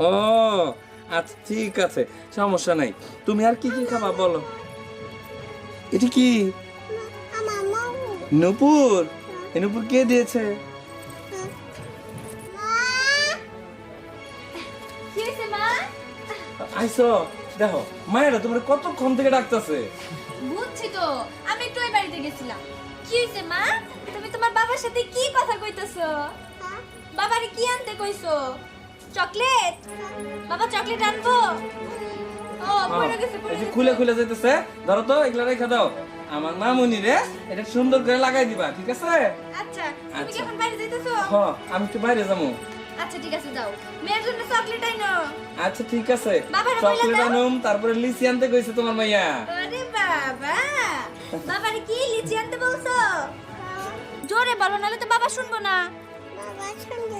ও আচ্ছা ঠিক আছে, সমস্যা নাই। তুমি আর কি কি খাবা বলো? এটা কি? নূপুর? এই নূপুর কে দিয়েছে? কি হইছে মা? আইসো, দেখো মায়েরা তোমার কতক্ষণ থেকে ডাকতেছে। বুঝছি তো, আমি একটু ওই বাড়িতে গেছিলাম। কি হইছে মা? তুমি তোমার বাবার সাথে কি কথা কইতেছো? বাবারে কি আনতে কইছো? চকলেট? বাবা চকলেট আনবো? ও পড়ে গেছে এই যে খুলে খুলে যেতেছে, ধরো তো এগুলা রেখে দাও। আমার মামুনি রে এটা সুন্দর করে লাগাই দিবা, ঠিক আছে? আচ্ছা, তুমি কি আচ্ছা। এখন বাইরে যাইতেছো? হ্যাঁ আমি একটু বাইরে যাবো। আচ্ছা ঠিক আছে যাও। মেয়ের জন্য চকলেট আইনো। আচ্ছা ঠিক আছে, বাবারে বইলা চকলেট দাও। আনুম, তারপরে লিচি আনতে কইছে তোমার মাইয়া। আরে বাবা, বাবারে কি লিচি আনতে বলছো? জোরে বলো নাহলে তো বাবা শুনবো না। বাবা শুনবে